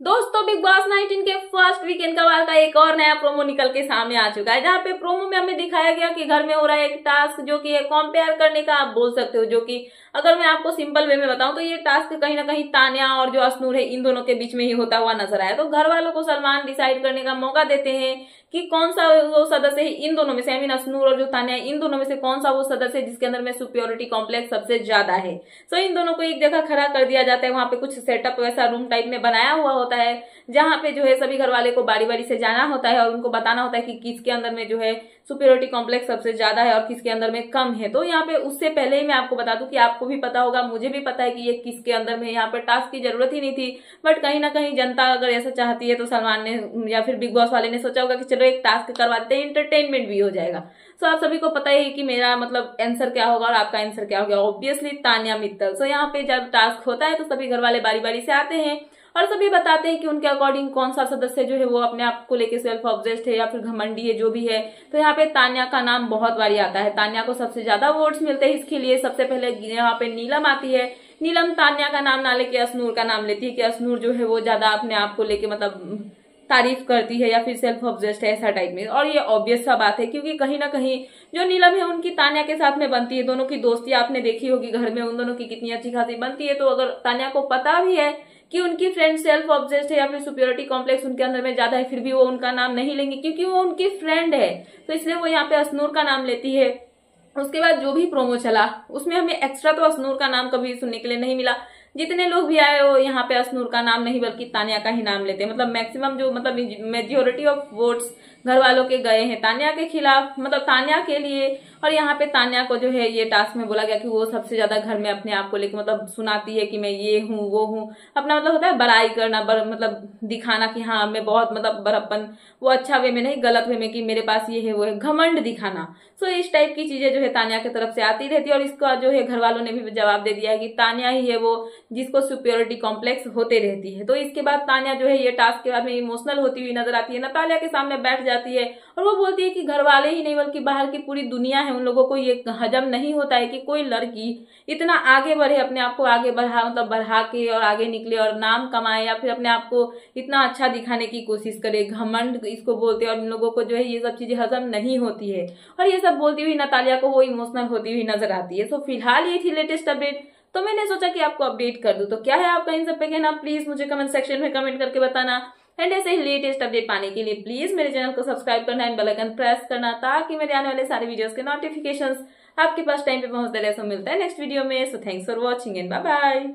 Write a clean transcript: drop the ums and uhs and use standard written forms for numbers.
दोस्तों big boss 19 के first weekend Kawal का एक और नया प्रोमो निकल के सामने आ चुका है, जहाँ पे प्रोमो में हमें दिखाया गया कि घर में हो रहा है एक टास्क जो कि है कंपेयर करने का आप बोल सकते हो। जो कि अगर मैं आपको सिंपल वे में बताऊं तो ये टास्क कहीं ना कहीं तान्या और जो अश्नूर है इन दोनों के बीच में ही होता हुआ नजर आया। तो घर वालों को सलमान डिसाइड करने का मौका देते हैं कि कौन सा वो सदस्य है इन दोनों में से, आई मीन अश्नूर और जो तान्या इन दोनों में से कौन सा वो सदस्य है जिसके अंदर में सुपियोरिटी कॉम्प्लेक्स सबसे ज्यादा है। तो इन दोनों को एक जगह खड़ा कर दिया जाता है, वहां पे कुछ सेटअप वैसा रूम टाइप में बनाया हुआ होता है, जहां पे जो है सभी घर वाले को बारी बारी से जाना होता है और उनको बताना होता है कि किसके अंदर में जो है सुपीरियरिटी कॉम्प्लेक्स सबसे ज्यादा है और किसके अंदर में कम है। तो यहाँ पे उससे पहले ही मैं आपको बता दूं कि आपको भी पता होगा, मुझे भी पता है कि ये किसके अंदर में, यहाँ पे टास्क की जरूरत ही नहीं थी, बट कहीं ना कहीं जनता अगर ऐसा चाहती है तो सलमान ने या फिर बिग बॉस वाले ने सोचा होगा कि चलो एक टास्क करवाते हैं, इंटरटेनमेंट भी हो जाएगा। सो आप सभी को पता है कि मेरा मतलब आंसर क्या होगा और आपका आंसर क्या होगा, ऑब्वियसली तान्या मित्तल। सो यहाँ पे जब टास्क होता है तो सभी घर वाले बारी बारी से आते हैं और सभी बताते हैं कि उनके अकॉर्डिंग कौन सा सदस्य जो है वो अपने आप को लेके सेल्फ ऑब्जेस्ट है या फिर घमंडी है, जो भी है। तो यहाँ पे तान्या का नाम बहुत बारी आता है, तान्या को सबसे ज्यादा वोट्स मिलते हैं। इसके लिए सबसे पहले यहाँ पे नीलम आती है। नीलम तान्या का नाम ना लेके अश्नूर का नाम लेती है कि अश्नूर जो है वो ज्यादा अपने आप को लेके मतलब तारीफ करती है या फिर सेल्फ ऑब्जेस्ट है, ऐसा टाइप में। और ये ऑब्वियस सा बात है क्योंकि कहीं ना कहीं जो नीलम है उनकी तान्या के साथ में बनती है, दोनों की दोस्ती आपने देखी होगी घर में उन दोनों की कितनी अच्छी खासी बनती है। तो अगर तान्या को पता भी है कि उनकी फ्रेंड सेल्फ ऑब्जेस्ट है या फिर सुपीरियरिटी कॉम्प्लेक्स उनके अंदर में ज्यादा है, फिर भी वो उनका नाम नहीं लेंगे क्योंकि वो उनकी फ्रेंड है, तो इसलिए वो यहाँ पे अश्नूर का नाम लेती है। उसके बाद जो भी प्रोमो चला उसमें हमें एक्स्ट्रा तो अश्नूर का नाम कभी सुनने के लिए नहीं मिला। जितने लोग भी आए वो यहाँ पे अश्नूर का नाम नहीं बल्कि तान्या का ही नाम लेते हैं। मतलब मैक्सिमम जो मतलब मेजोरिटी ऑफ वोट्स घर वालों के गए हैं तान्या के खिलाफ, मतलब तान्या के लिए। और यहाँ पे तान्या को जो है ये टास्क में बोला गया कि वो सबसे ज्यादा घर में अपने आप को लेकर मतलब सुनाती है कि मैं ये हूँ वो हूँ, अपना मतलब होता है बड़ाई करना, मतलब दिखाना कि हाँ मैं बहुत मतलब बड़प्पन, वो अच्छा वे में नहीं गलत वे में कि मेरे पास ये है वो है, घमंड दिखाना। सो इस टाइप की चीजें जो है तान्या की तरफ से आती रहती है और इसका जो है घर वालों ने भी जवाब दे दिया है कि तान्या ही है वो जिसको सुपीरियरिटी कॉम्प्लेक्स होते रहती है। तो इसके बाद तान्या जो है ये टास्क के बाद में इमोशनल होती हुई नजर आती है, नतालिया के सामने बैठ जाती है और वो बोलती है कि घर वाले ही नहीं बल्कि बाहर की पूरी दुनिया है उन लोगों को ये हजम नहीं होता है कि कोई लड़की इतना आगे बढ़े, अपने आप को आगे बढ़ा मतलब बढ़ा के और आगे निकले और नाम कमाए या फिर अपने आप को इतना अच्छा दिखाने की कोशिश करे, घमंड इसको बोलते हैं। और इन लोगों को जो है ये सब चीजें हजम नहीं होती है और ये सब बोलती हुई नतालिया को वो इमोशनल होती हुई नजर आती है। सो फिलहाल ये थी लेटेस्ट अपडेट, तो मैंने सोचा कि आपको अपडेट कर दूं। तो क्या है आपका इन सब पे कहना, प्लीज मुझे कमेंट सेक्शन में कमेंट करके बताना। एंड ऐसे ही लेटेस्ट अपडेट पाने के लिए प्लीज मेरे चैनल को सब्सक्राइब करना एंड बेल आइकन प्रेस करना ताकि मेरे आने वाले सारे वीडियोस के नोटिफिकेशंस आपके पास टाइम पे पहुंचते रहे। सो मिलता है नेक्स्ट वीडियो में। So thanks for watching and bye bye.